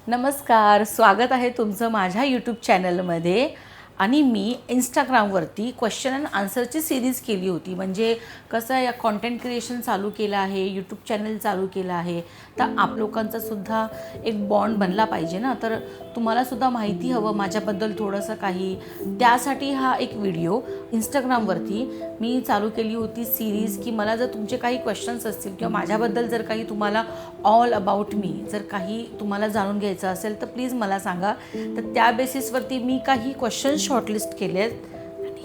नमस्कार, स्वागत आहे तुमचं माझ्या यूट्यूब चॅनलमध्ये. आणि मी इंस्टाग्रामवरती क्वेश्चन अँड आन्सरची सिरीज केली होती. म्हणजे कसं आहे, कॉन्टेंट क्रिएशन चालू केलं आहे, यूट्यूब चॅनल चालू केलं आहे, तर आप लोकांचासुद्धा एक बॉन्ड बनला पाहिजे ना. तर तुम्हालासुद्धा माहिती हवं माझ्याबद्दल थोडंसं काही, त्यासाठी हा एक व्हिडिओ इंस्टाग्रामवरती मी चालू केली होती सिरीज. की मला जर तुमचे काही क्वेश्चन्स असतील किंवा माझ्याबद्दल जर काही तुम्हाला ऑल अबाउट मी जर काही तुम्हाला जाणून घ्यायचं असेल तर प्लीज मला सांगा. तर त्या बेसिसवरती मी काही क्वेश्चन्स शॉर्टलिस्ट केले आहेत.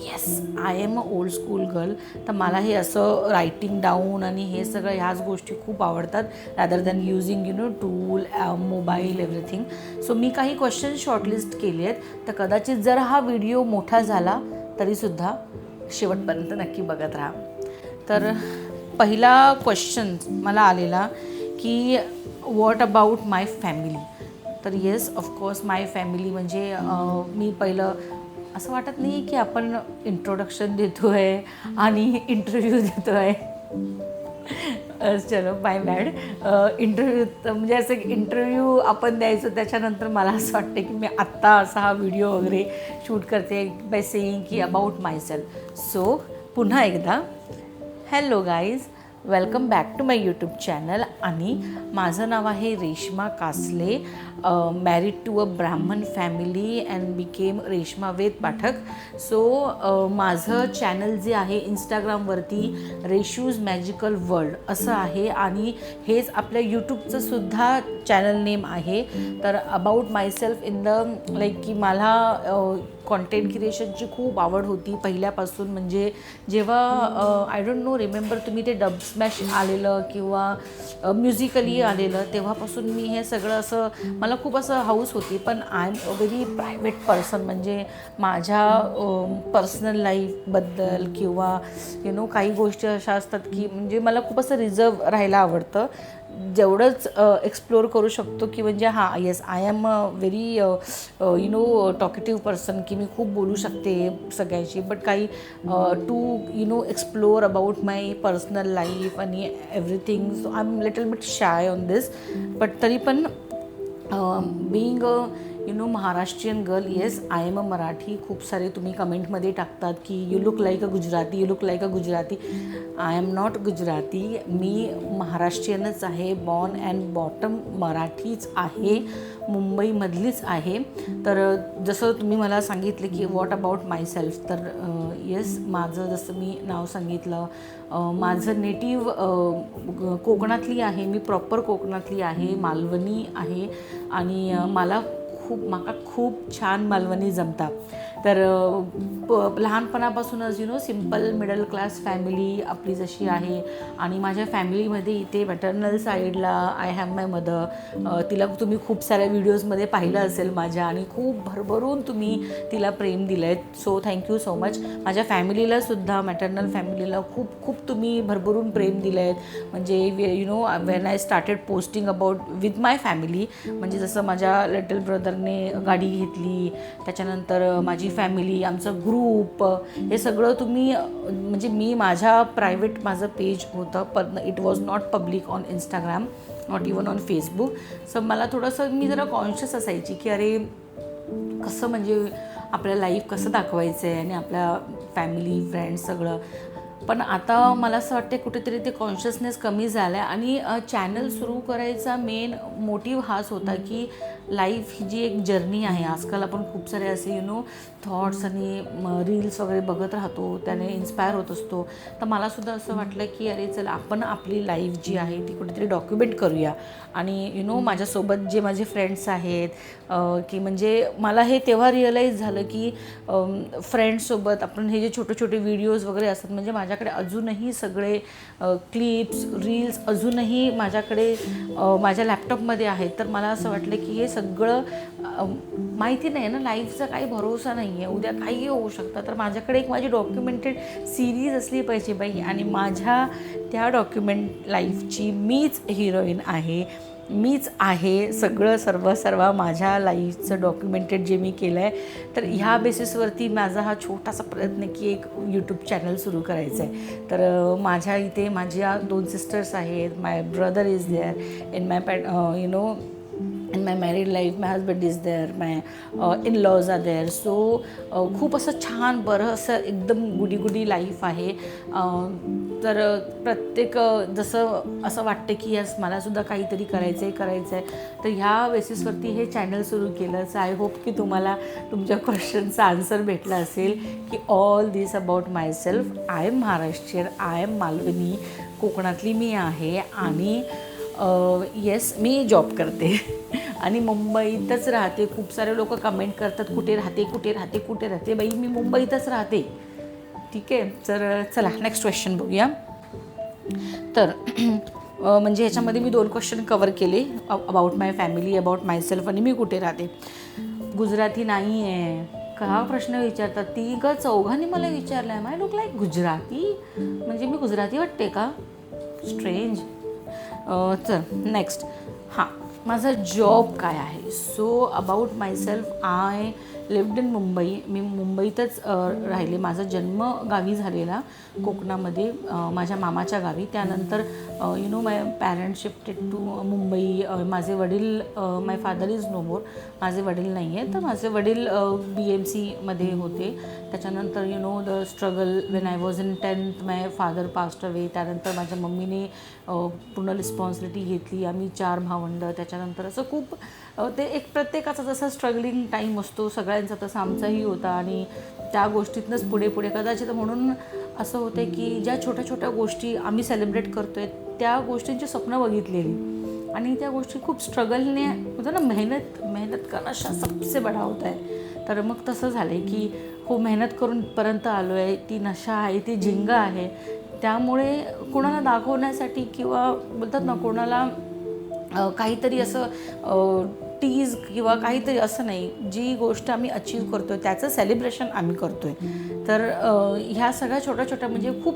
Yes, I am a old school girl. तर मला हे असं रायटिंग डाऊन आणि हे सगळं ह्याच गोष्टी खूप आवडतात, rather than using tool mobile everything. So मी काही क्वेश्चन्स शॉर्टलिस्ट केले आहेत. तर कदाचित जर हा व्हिडिओ मोठा झाला तरीसुद्धा शेवटपर्यंत नक्की बघत राहा. तर पहिला क्वेश्चन मला आलेला की व्हॉट अबाउट माय फॅमिली. तर येस, ऑफकोर्स माय फॅमिली म्हणजे मी पहिलं असं वाटत नाही की आपण इंट्रोडक्शन देतो आहे आणि इंटरव्ह्यू देतो आहे. चलो माय बॅड. इंटरव्ह्यू म्हणजे असं इंटरव्ह्यू आपण द्यायचो, त्याच्यानंतर मला असं वाटतं की मी आत्ता असा हा व्हिडिओ वगैरे शूट करते बाय सेईंग की अबाउट माय सेल्फ. सो पुन्हा एकदा hello guys, welcome back to my YouTube channel. आणि माझं नाव आहे Reshma Kasle, married to a Brahmin family and became Reshma Ved Pathak. So माझं चॅनल जे आहे इंस्टाग्रामवरती रेशूज मॅजिकल वर्ल्ड असं आहे, आणि हेच आपल्या यूट्यूबचं सुद्धा चॅनल नेम आहे. तर about myself in the like की मला कॉन्टेंट क्रिएशनची खूप आवड होती पहिल्यापासून. म्हणजे जेव्हा आय डोंट नो रिमेंबर तुम्ही ते डब स्मॅश आलेलं किंवा म्युझिकली आलेलं, तेव्हापासून मी हे सगळं असं मला खूप असं हाऊस होती. पण I am a very private person. म्हणजे माझ्या पर्सनल लाईफबद्दल किंवा काही गोष्टी अशा असतात की म्हणजे मला खूप असं रिझर्व राहायला आवडतं. जेवढंच एक्सप्लोअर करू शकतो की म्हणजे हां yes, I am a very talkative person की मी खूप बोलू शकते सगळ्यांशी. बट काही to explore about my personal life and everything. So I am little bit shy on this. But तरी पण being Maharashtrian girl, yes I am a Marathi. खूप सारे तुम्ही कमेंटमध्ये टाकतात की you look like a Gujarati, you look like a Gujarati. I am not Gujarati, मी महाराष्ट्रीयनच आहे. बॉर्न अँड बॉटम मराठीच आहे, मुंबईमधलीच आहे. तर जसं तुम्ही मला सांगितलं की व्हॉट अबाउट माय सेल्फ, तर येस, माझं जसं मी नाव सांगितलं, माझं नेटिव्ह कोकणातली आहे. मी प्रॉपर कोकणातली आहे, मालवणी आहे. आणि माका खूप छान मालवणी जमतात. तर लहानपणापासूनच सिम्पल मिडल क्लास फॅमिली आपली जशी आहे. आणि माझ्या फॅमिलीमध्ये इथे मॅटर्नल साईडला आय हॅव माय मदर. तिला तुम्ही खूप साऱ्या व्हिडिओजमध्ये पाहिलं असेल माझ्या, आणि खूप भरभरून तुम्ही तिला प्रेम दिलं आहे. So thank you so much. माझ्या फॅमिलीलासुद्धा, मॅटर्नल फॅमिलीला खूप खूप तुम्ही भरभरून प्रेम दिलं आहेत. म्हणजे when I started posting about with my family, म्हणजे जसं माझ्या लिटल ब्रदरने गाडी घेतली, त्याच्यानंतर माझी फॅमिली, आमचं ग्रुप, हे सगळं तुम्ही म्हणजे मी माझ्या प्रायव्हेट माझं पेज होतं, पण it was not public on Instagram, not even on Facebook. So मला थोडंसं मी जरा कॉन्शियस असायची की अरे कसं म्हणजे आपलं लाईफ कसं दाखवायचं आहे आणि आपल्या फॅमिली फ्रेंड्स सगळं. पण आता मला असं वाटतं कुठेतरी ते कॉन्शियसनेस कमी झालं आहे. आणि चॅनल सुरू करायचा मेन मोटिव्ह हाच होता की लाईफ ही जी एक जर्नी आहे, आजकाल आपण खूप सारे असे थॉट्स आणि रील्स वगैरे बघत राहतो, त्याने इन्स्पायर होत असतो. तर मलासुद्धा असं वाटलं की अरे चला आपण आपली लाईफ जी आहे ती कुठेतरी डॉक्युमेंट करूया. आणि माझ्यासोबत जे माझे फ्रेंड्स आहेत की म्हणजे मला हे तेव्हा रिअलाईज झालं की फ्रेंड्ससोबत आपण हे जे छोटे छोटे व्हिडिओज वगैरे असतात, म्हणजे माझ्याकडे अजूनही सगळे क्लिप्स रील्स अजूनही माझ्याकडे माझ्या लॅपटॉपमध्ये आहेत. तर मला असं वाटलं की हे सगळं माहिती नाही ना, लाईफचा काही भरोसा नाही आहे, उद्या काहीही होऊ शकतं. तर माझ्याकडे एक माझी डॉक्युमेंटेड सिरीज असली पाहिजे बाई. आणि माझ्या त्या डॉक्युमेंट लाईफची मीच हिरोईन आहे, मीच आहे सगळं सर्व माझ्या लाईफचं डॉक्युमेंटेड जे मी केलं आहे. तर ह्या बेसिसवरती माझा हा छोटासा प्रयत्न की एक यूट्यूब चॅनल सुरू करायचं आहे. तर माझ्या इथे माझ्या 2 सिस्टर्स आहेत, my brother is there in my in my married life my husband is there, my in-laws are there. So खूप असं छान बरं असं एकदम गुडी गुडी लाईफ आहे. तर प्रत्येक जसं असं वाटतं की यस मलासुद्धा काहीतरी करायचं आहे. तर ह्या बेसिसवरती हे चॅनल सुरू केलं. सो आय होप की तुम्हाला तुमच्या क्वेश्चनचा आन्सर भेटला असेल की all this about myself. I am Maharashtrian, I am Malvani, कोकणातली मी आहे आणि येस मी जॉब करते आणि मुंबईतच राहते. खूप सारे लोक कमेंट करतात कुठे राहते. बाई मी मुंबईतच राहते. ठीक आहे. तर चला नेक्स्ट क्वेश्चन बघूया. तर म्हणजे ह्याच्यामध्ये मी 2 क्वेश्चन कवर केले, about my family, about my self आणि मी कुठे राहते. गुजराती नाही आहे का प्रश्न विचारतात. 3-4 मला विचारला आहे. माय लुक लाईक गुजराती, म्हणजे मी गुजराती वाटते का? स्ट्रेंज. चल नेक्स्ट. हां, माझा जॉब काय आहे. So about myself, I lived in Mumbai. मी मुंबईतच राहिले. माझा जन्म गावी झालेला कोकणामध्ये, माझ्या मामाच्या गावी. त्यानंतर माय पॅरेंट्स शिफ्टेड टू मुंबई. माझे वडील, माय फादर इज नो मोर. माझे वडील नाही आहे. तर माझे वडील BMCमध्ये होते. त्याच्यानंतर the struggle Wien I was in 10th my father passed away. त्यानंतर माझ्या मम्मीने पूर्ण रिस्पॉन्सिबिलिटी घेतली. आम्ही 4 भावंड. त्याच्यानंतर असं खूप ते एक प्रत्येकाचा जसा स्ट्रगलिंग टाईम असतो सगळ्यांचा, तसा आमचाही होता आणि त्या गोष्टीतनंच पुढे कदाचित म्हणून असं होतं की ज्या छोट्या छोट्या गोष्टी आम्ही सेलिब्रेट करतो आहे त्या गोष्टींची स्वप्न बघितलेली आणि त्या गोष्टी खूप स्ट्रगलने होतं ना. मेहनत करना सबसे बडा होता आहे. तर मग तसं झालं आहे की हो, मेहनत करून पर्यंत आलो आहे. ती नशा आहे, ती झिंग आहे. त्यामुळे कोणाला दाखवण्यासाठी किंवा बोलतात ना कोणाला काहीतरी असं टीज किंवा काहीतरी असं नाही, जी गोष्ट आम्ही अचीव करतो आहे त्याचं सेलिब्रेशन आम्ही करतो आहे. तर ह्या सगळ्या छोट्या म्हणजे खूप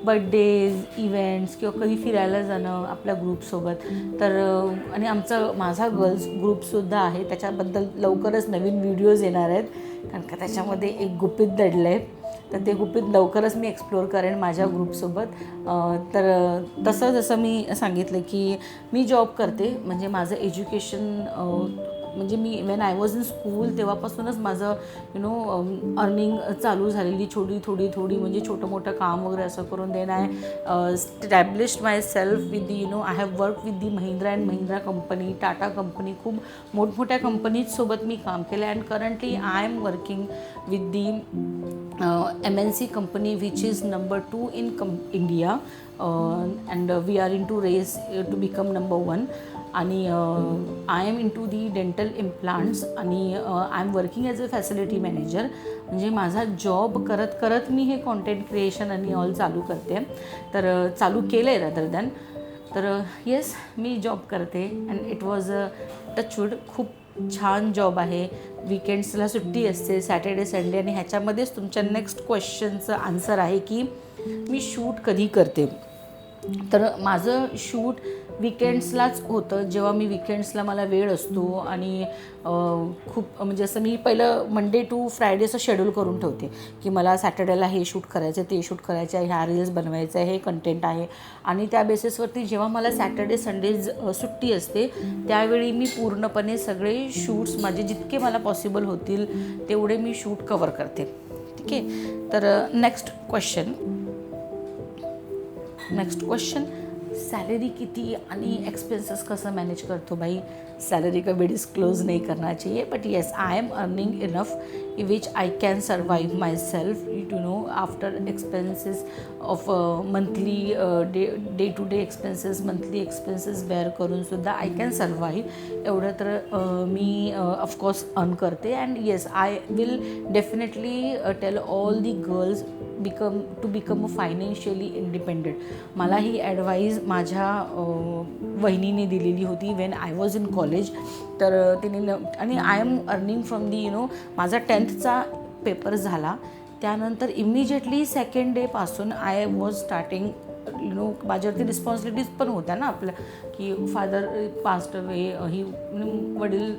बड्डेज, इव्हेंट्स किंवा कधी फिरायला जाणं आपल्या ग्रुपसोबत. तर आणि माझा गर्ल्स ग्रुपसुद्धा आहे. त्याच्याबद्दल लवकरच नवीन व्हिडिओज येणार आहेत, कारण का त्याच्यामध्ये एक गुपित दडलं आहे. तर ते गुपित लवकरच मी एक्सप्लोअर करेन माझ्या ग्रुपसोबत. तर तसं जसं मी सांगितलं की मी जॉब करते. म्हणजे माझं एज्युकेशन म्हणजे me when I was in school तेव्हापासूनच माझं अर्निंग चालू झालेली थोडी म्हणजे छोटं मोठं काम वगैरे असं करून. Then I established myself with the I have work with the Mahindra and Mahindra company, Tata company, खूप मोठमोठ्या कंपनीजसोबत मी काम केलं. And currently I am working with the MNC company which is number 2 in India and we are into race to become number 1. आणि I am into the dental implants आणि I am working as a facility manager. म्हणजे माझा job करत मी हे content creation आणि all चालू करते. तर चालू केलं आहे रादर दॅन. तर येस मी जॉब करते and it was a touchwood खूप छान जॉब आहे. विकेंड्सला सुट्टी असते, सॅटर्डे संडे. आणि ह्याच्यामध्येच तुमच्या नेक्स्ट क्वेश्चनचं आन्सर आहे की मी शूट कधी करते. तर माझं शूट विकेंड्सलाच होतं, जेव्हा मी विकेंड्सला मला वेळ असतो. आणि खूप म्हणजे असं मी पहिलं मंडे टू फ्रायडे असं शेड्यूल करून ठेवते की मला सॅटर्डेला हे शूट करायचं, ते शूट करायचं आहे, ह्या रील्स बनवायचं आहे, हे कंटेंट आहे. आणि त्या बेसिसवरती जेव्हा मला सॅटर्डे संडे सुट्टी असते त्यावेळी मी पूर्णपणे सगळे शूट्स माझे जितके मला पॉसिबल होतील तेवढे मी शूट कवर करते. ठीक आहे. तर नेक्स्ट क्वेश्चन, सॅलरी किती आणि एक्सपेंसेस कसं मॅनेज करतो. भाई सैलरी कभी डिस्क्लोज नहीं करना चाहिए, but yes I am earning enough which I can survive myself after expenses of monthly day to day expenses, monthly expenses bear करून सुद्धा आई कॅन सर्वाइव. एवढं तर मी ऑफकोर्स अर्न करते. And yes I will definitely tell all the girls to become financially independent. मला ही advise माझ्या वहिनीने दिलेली होती when I was in college. तर तिने आणि I am earning from the माझा 10thचा पेपर झाला त्यानंतर इमिजिएटली सेकंड डेपासून आय वॉज स्टार्टिंग माझ्यावरती रिस्पॉन्सिबिलिटीज पण होत्या ना आपल्या की फादर पास्ट अवे, ही वडील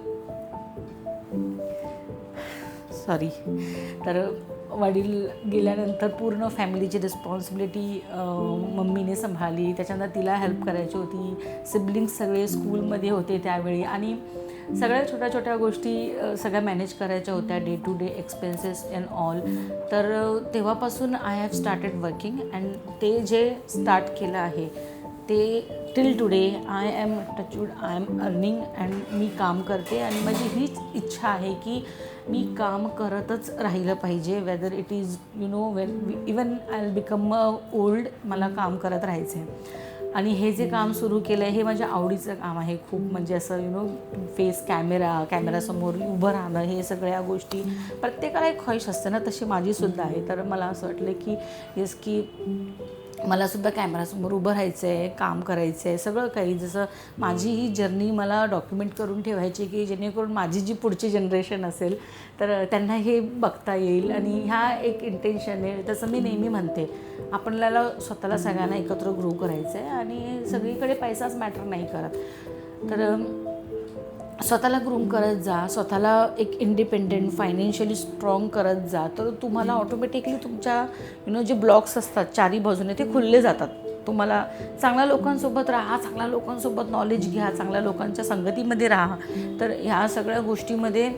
तर वडील गेल्यानंतर पूर्ण फॅमिलीची रिस्पॉन्सिबिलिटी मम्मीने सांभाळली. त्याच्यानंतर तिला हेल्प करायची होती. सिबलिंग्स सगळे स्कूलमध्ये होते त्यावेळी आणि सगळ्या छोट्या छोट्या गोष्टी सगळ्या मॅनेज करायच्या होत्या, day to day expenses and all. तर तेव्हापासून I have started working and ते जे स्टार्ट केलं आहे ते till today I am touchwood I am earning and मी काम करते. आणि माझी हीच इच्छा आहे की मी काम करतच राहिलं पाहिजे, whether it is even I will become old, मला काम करत राहायचं आहे. आणि हे जे काम सुरू केलं आहे हे माझ्या आवडीचं काम आहे खूप. म्हणजे असं फेस कॅमेरासमोर उभं राहणं, हे सगळ्या गोष्टी प्रत्येकाला एक ख्वाहिश असते ना, तशी माझीसुद्धा आहे. तर मला असं वाटलं की येस की मलासुद्धा कॅमेरासमोर उभं राहायचं आहे, काम करायचं आहे, सगळं काही. जसं माझी ही जर्नी मला डॉक्युमेंट करून ठेवायची की जेणेकरून माझी जी पुढची जनरेशन असेल तर त्यांना हे बघता येईल. आणि ह्या एक इंटेन्शन आहे. तसं मी नेहमी म्हणते आपल्याला स्वतःला सगळ्यांना एकत्र ग्रो करायचं आहे आणि सगळीकडे पैसाच मॅटर नाही करत. तर स्वतःला ग्रूम करत जा, स्वतःला एक इंडिपेंडेंट फायनान्शियली स्ट्रॉंग करत जा, तर तुम्हाला ऑटोमॅटिकली तुमच्या जे ब्लॉक्स असतात चारी बाजूने ते खुलले जातात. तुम्हाला चांगल्या लोकांसोबत राहा, चांगल्या लोकांसोबत नॉलेज घ्या, चांगल्या लोकांच्या संगतीमध्ये राहा. तर ह्या सगळ्या गोष्टीमध्ये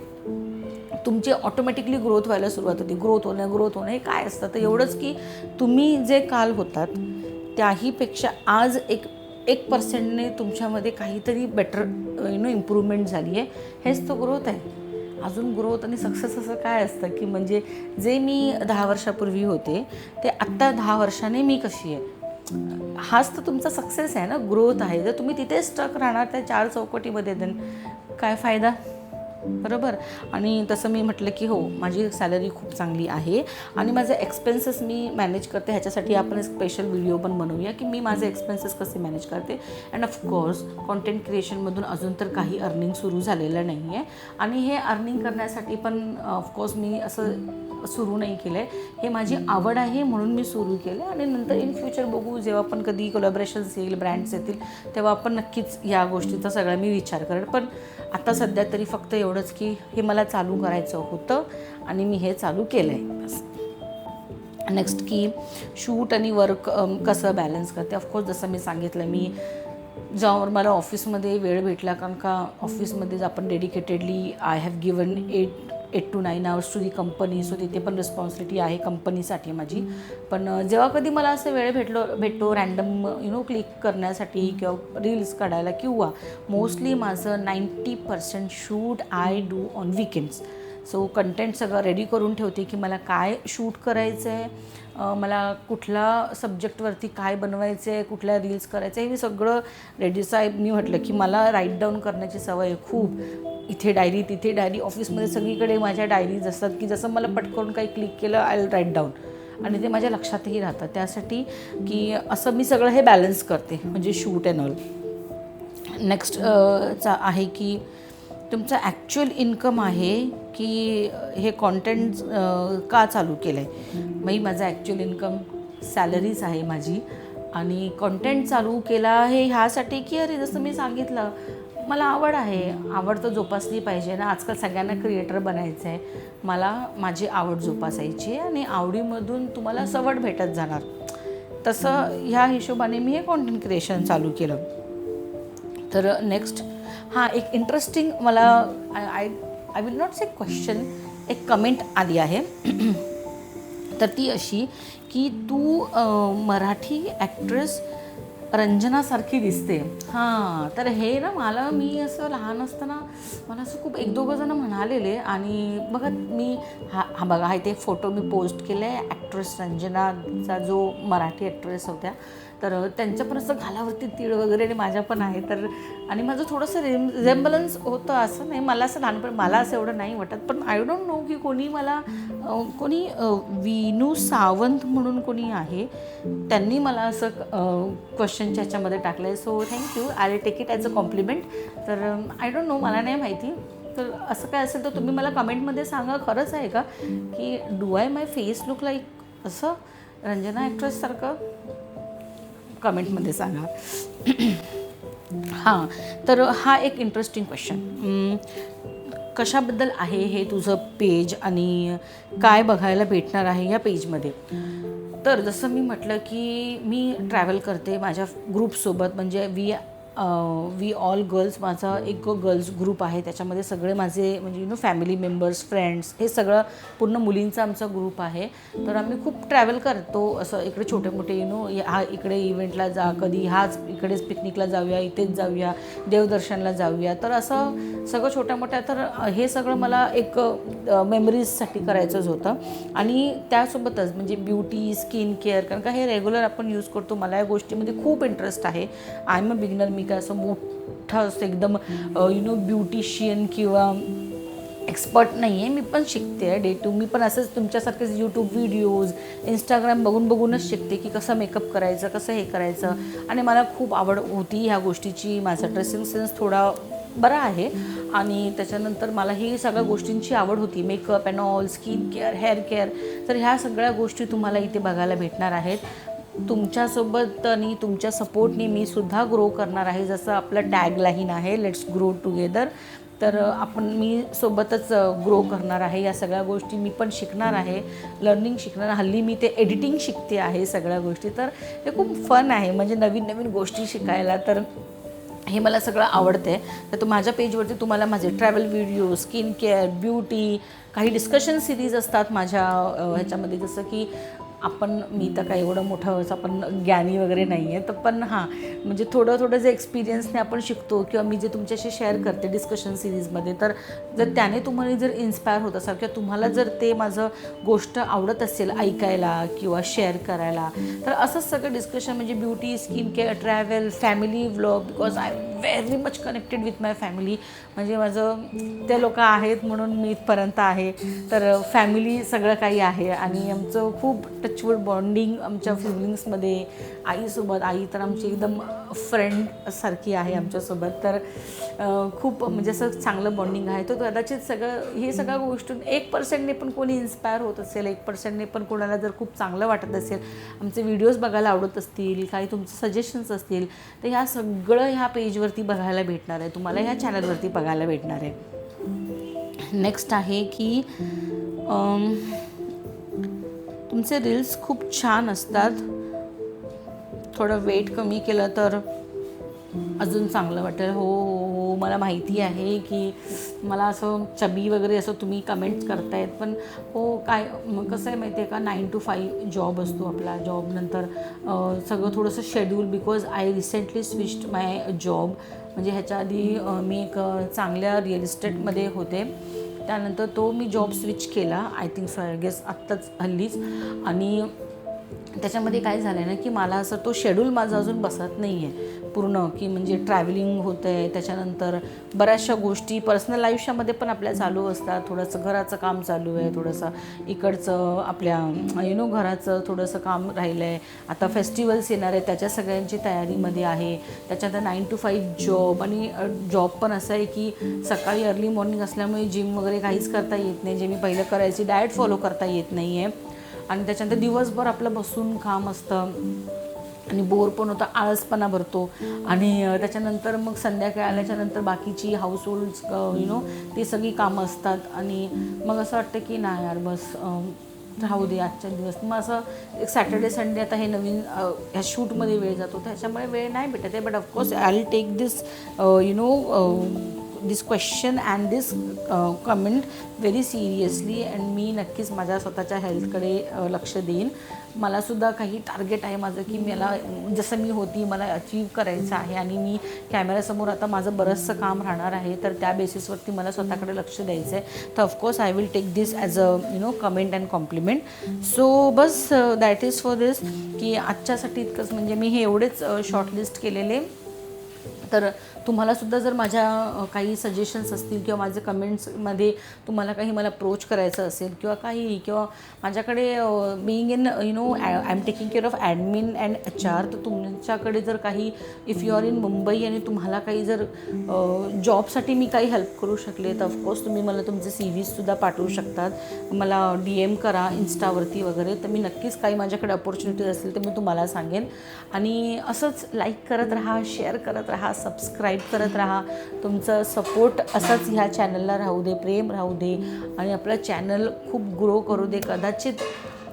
तुमची ऑटोमॅटिकली ग्रोथ व्हायला सुरुवात होती. ग्रोथ होणं हे काय असतं तर एवढंच की तुम्ही जे काल होतात त्याहीपेक्षा आज 1% तुमच्यामध्ये काहीतरी बेटर इम्प्रूव्हमेंट झाली आहे. हेच तो ग्रोथ आहे. अजून ग्रोथ आणि सक्सेस असं काय असतं की म्हणजे जे मी 10 वर्षापूर्वी होते ते आत्ता 10 वर्षाने मी कशी आहे, हाच तर तुमचा सक्सेस आहे ना, ग्रोथ आहे. जर तुम्ही तिथेच स्टक राहणार त्या 4 चौकटीमध्ये तर काय फायदा, बरोबर. आणि तसं मी म्हटलं की हो माझी सॅलरी खूप चांगली आहे आणि माझे एक्सपेन्सेस मी मॅनेज करते. ह्याच्यासाठी आपण एक स्पेशल व्हिडिओ पण बनवूया की मी माझे एक्सपेन्सेस कसे मॅनेज करते. अँड ऑफकोर्स कॉन्टेंट क्रिएशनमधून अजून तर काही अर्निंग सुरू झालेलं नाही आहे आणि हे अर्निंग करण्यासाठी पण ऑफकोर्स मी असं सुरू नाही केलं आहे. हे माझी आवड आहे म्हणून मी सुरू केलं आणि नंतर इन फ्युचर बघू, जेव्हा पण कधी कोलॅबरेशन्स येईल, ब्रँड्स येतील तेव्हा आपण नक्कीच या गोष्टीचा सगळा मी विचार करेन. पण आता सध्या तरी फक्त एवढंच की हे मला चालू करायचं होतं आणि मी हे चालू केलं आहे बस. नेक्स्ट की शूट आणि वर्क कसं बॅलन्स करते. ऑफकोर्स जसं मी सांगितलं मी जेव्हा मला ऑफिसमध्ये वेळ भेटला, कारण का ऑफिसमध्येच आपण dedicatedly I have given 8 to 9 hours to the company. So तिथे पण रिस्पॉन्सिबिलिटी आहे कंपनीसाठी माझी. पण जेव्हा कधी मला असं वेळ भेटतो रँडम क्लिक करण्यासाठी किंवा रील्स काढायला किंवा मोस्टली माझं 90% shoot I do on weekends. So content सगळं रेडी करून ठेवते की मला काय शूट करायचं आहे, मला कुठल्या सब्जेक्टवरती काय बनवायचं आहे, कुठल्या रील्स करायचं आहे, हे सगळं रेडी. साहेब मी म्हटलं की मला राईट डाऊन करण्याची सवय आहे खूप. इथे डायरी तिथे डायरी, ऑफिसमध्ये सगळीकडे माझ्या डायरीज असतात की जसं मला पटकन काही क्लिक केलं आय विल राईट डाऊन आणि ते माझ्या लक्षातही राहतं. त्यासाठी की असं मी सगळं हे बॅलन्स करते म्हणजे शूट अँड ऑल. नेक्स्ट आहे की तुमचं ॲक्च्युअल इन्कम आहे की हे कॉन्टेंट का चालू केलं आहे. मग माझं ॲक्च्युअल इन्कम सॅलरीच आहे माझी आणि कॉन्टेंट चालू केला आहे ह्यासाठी की अरे जसं मी सांगितलं मला आवड आहे, आवड तर जोपासली पाहिजे ना. आजकाल सगळ्यांना क्रिएटर बनायचं आहे, मला माझी आवड जोपासायची आहे आणि आवडीमधून तुम्हाला सवड भेटत जाणार. तसं ह्या हिशोबाने मी हे कॉन्टेंट क्रिएशन चालू केलं. तर नेक्स्ट एक इंटरेस्टिंग मला I will not say question, एक कमेंट आली आहे. तर ती अशी की तू मराठी ॲक्ट्रेस रंजनासारखी दिसते. तर हे ना मला मी असं लहान असताना मला असं खूप 1-2 जण म्हणालेले आणि बघा मी बघा ते फोटो मी पोस्ट केले आहे. ॲक्ट्रेस रंजनाचा जो मराठी ॲक्ट्रेस होत्या तर त्यांचं पण असं गालावरती तीळ वगैरे आणि माझ्या पण आहे. तर आणि माझं थोडंसं रिझेम्बलन्स होतं, असं नाही मला असं लहानपण मला असं एवढं नाही वाटत. पण आय डोंट नो की कोणी विनू सावंत म्हणून कोणी आहे त्यांनी मला असं क्वेश्चनच्या ह्याच्यामध्ये टाकलं आहे. So thank you, I take it as a compliment. तर आय डोंट नो, मला नाही माहिती. तर असं काय असेल तर तुम्ही मला कमेंटमध्ये सांगा, खरंच आहे का की do I my face look like असं रंजना ॲक्ट्रेससारखं, कमेंटमध्ये सांगा. हां, तर हा एक इंटरेस्टिंग क्वेश्चन. कशाबद्दल आहे हे तुझं पेज आणि काय बघायला भेटणार आहे या पेजमध्ये? तर जसं मी म्हटलं की मी ट्रॅव्हल करते माझ्या ग्रुपसोबत, म्हणजे वी ऑल गर्ल्स, माझा एक गर्ल्स ग्रुप आहे. त्याच्यामध्ये सगळे माझे म्हणजे फॅमिली मेंबर्स, फ्रेंड्स, हे सगळं पूर्ण मुलींचा आमचा ग्रुप आहे. तर आम्ही खूप ट्रॅव्हल करतो असं इकडे छोटे मोठे हा इकडे इव्हेंटला जा, कधी हाच इकडेच पिकनिकला जाऊया, इथेच जाऊया, देवदर्शनला जाऊया. तर असं सगळं छोट्या मोठ्या, तर हे सगळं मला एक मेमरीजसाठी करायचंच होतं. आणि त्यासोबतच म्हणजे ब्युटी, स्किन केअर, कारण का हे रेग्युलर आपण यूज करतो. मला या गोष्टीमध्ये खूप इंटरेस्ट आहे. I am a beginner. मी काय असं मोठं असं एकदम ब्युटिशियन किंवा एक्सपर्ट नाही आहे. मी पण शिकते आहे डे टू. मी पण असंच तुमच्यासारखेच यूट्यूब व्हिडिओज, इंस्टाग्राम बघूनच शिकते की कसं मेकअप करायचं, कसं हे करायचं. आणि मला खूप आवड होती ह्या गोष्टीची. माझा ड्रेसिंग सेन्स थोडा बरा आहे आणि त्याच्यानंतर मला ही सगळ्या गोष्टींची आवड होती. Makeup and all, skin care, hair care. तर ह्या सगळ्या गोष्टी तुम्हाला इथे बघायला भेटणार आहेत. तुमच्यासोबत आणि तुमच्या सपोर्टने मी सुद्धा ग्रो करणार आहे. जसं आपलं टॅगलाईन आहे, लेट्स ग्रो टुगेदर. तर मी सोबतच ग्रो करणार आहे. या सगळ्या गोष्टी मी पण शिकणार आहे, लर्निंग शिकणार. हल्ली मी ते एडिटिंग शिकते आहे सगळ्या गोष्टी. तर हे खूप फन आहे, म्हणजे नवीन नवीन गोष्टी शिकायला. तर हे मला सगळं आवडते. तर माझ्या पेजवरती तुम्हाला माझे travel video, skin care, beauty, काही डिस्कशन सिरीज असतात माझ्या ह्याच्यामध्ये. जसं की मी तर काही एवढं मोठं असं आपण ज्ञानी वगैरे नाही आहे, तर पण हां, म्हणजे थोडं जे एक्सपिरियन्सने आपण शिकतो किंवा मी जे तुमच्याशी शेअर करते डिस्कशन सिरीजमध्ये, तर जर त्याने तुम्हाला जर इन्स्पायर होत असाल किंवा तुम्हाला जर ते माझं गोष्ट आवडत असेल ऐकायला किंवा शेअर करायला, तर असंच सगळं डिस्कशन म्हणजे beauty, skin care, travel, family vlog, because I am very much connected with my family. म्हणजे माझं ते लोक आहेत म्हणून मी इथपर्यंत आहे. तर फॅमिली सगळं काही आहे आणि आमचं खूप टचवूड बॉन्डिंग आमच्या सिबलिंग्समध्ये. आईसोबत, आई तर आमची एकदम फ्रेंडसारखी आहे आमच्यासोबत. तर खूप म्हणजे असं चांगलं बॉन्डिंग आहे. तर कदाचित हे सगळ्या गोष्टी 1%ने पण कोणी इन्स्पायर होत असेल, 1%ने पण कोणाला जर खूप चांगलं वाटत असेल, आमचे व्हिडिओज बघायला आवडत असतील, काही तुमचे सजेशन्स असतील, तर ह्या सगळं ह्या पेजवरती बघायला भेटणार आहे, तुम्हाला ह्या चॅनलवरती बघायला भेटणार आहे. नेक्स्ट आहे की तुमचे रील्स खूप छान असतात. थोडं वेट कमी केलं तर अजून चांगलं वाटेल. हो हो हो, मला माहिती आहे की मला असं चबी वगैरे असं तुम्ही कमेंट्स करतायत, पण हो काय कसं आहे माहिती आहे का, 9 to 5 जॉब असतो आपला. जॉबनंतर सगळं थोडंसं schedule, because I recently switched my job. म्हणजे ह्याच्या आधी मी एक चांगल्या रिअल इस्टेटमध्ये होते, त्यानंतर तो मी जॉब स्विच केला. I think so, I guess आत्ताच हल्लीच. आणि त्याच्यामध्ये काय झालं आहे ना की मला असं तो शेड्यूल माझा अजून बसत नाही आहे पूर्ण, की म्हणजे ट्रॅव्हलिंग होतं आहे, त्याच्यानंतर बऱ्याचशा गोष्टी पर्सनल आयुष्यामध्ये पण आपल्या चालू असतात. थोडंसं घराचं काम चालू आहे, थोडंसं इकडचं आपल्या घराचं थोडंसं काम राहिलं आहे. आता फेस्टिवल्स येणार आहे, त्याच्या सगळ्यांची तयारीमध्ये आहे. त्याच्यानंतर 9 to 5 जॉब. आणि जॉब पण असं आहे की सकाळी अर्ली मॉर्निंग असल्यामुळे जिम वगैरे काहीच करता येत नाही, जे मी पहिलं करायची. डाएट फॉलो करता येत नाही आहे. आणि त्याच्यानंतर दिवसभर आपलं बसून काम असतं आणि बोर पण होतं, आळसपणा भरतो. आणि त्याच्यानंतर मग संध्याकाळी आल्याच्यानंतर बाकीची हाऊसहोल्ड्स ती सगळी कामं असतात. आणि मग असं वाटतं की नाही यार बस राहू दे आजच्या दिवस. मग असं एक सॅटर्डे संडे आता हे नवीन ह्या शूटमध्ये वेळ जातो, त्याच्यामुळे वेळ नाही भेटत आहे. But of course I will take this this question and this comment very seriously. And मी नक्कीच माझ्या स्वतःच्या हेल्थकडे लक्ष देईन. मलासुद्धा काही टार्गेट आहे माझं की मला जसं मी होती मला अचीव करायचं आहे. आणि मी कॅमेऱ्यासमोर आता माझं बरंचसं काम राहणार आहे, तर त्या बेसिसवरती मला स्वतःकडे लक्ष द्यायचं आहे. तर of course I will take this as a comment and compliment. So बस दॅट इज फॉर दिस, की आजच्यासाठी इतकंच. म्हणजे मी हे एवढेच शॉर्टलिस्ट केलेले. तर तुम्हालासुद्धा जर माझ्या काही सजेशन्स असतील किंवा माझे कमेंट्समध्ये तुम्हाला काही मला अप्रोच करायचं असेल किंवा काही, किंवा माझ्याकडे being in I am taking care of admin and HR, तर तुमच्याकडे जर काही if you are in Mumbai आणि तुम्हाला काही जर जॉबसाठी मी काही हेल्प करू शकले तर ऑफकोर्स तुम्ही मला तुमचे CVसुद्धा पाठवू शकतात. मला DM करा इन्स्टावरती वगैरे, तर मी नक्कीच काही माझ्याकडे अपॉर्च्युनिटीज असतील तर मी तुम्हाला सांगेन. आणि असंच लाईक करत राहा, शेअर करत राहा, सबस्क्राईब करत राहा. तुमचं सपोर्ट असंच ह्या चॅनलला राहू दे, प्रेम राहू दे आणि आपलं चॅनल खूप ग्रो करू दे. कदाचित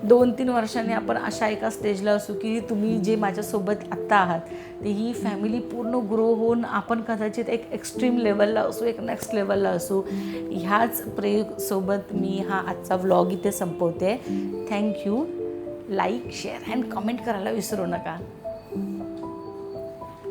2-3 वर्षांनी आपण अशा एका स्टेजला असू की तुम्ही जे माझ्यासोबत आत्ता आहात ते ही फॅमिली पूर्ण ग्रो होऊन आपण कदाचित एक एक्स्ट्रीम लेवलला असू, एक नेक्स्ट लेवलला असू. ह्याच प्रेमसोबत मी हा आजचा व्लॉग इथे संपवते. Thank you. Like, share and comment करायला विसरू नका.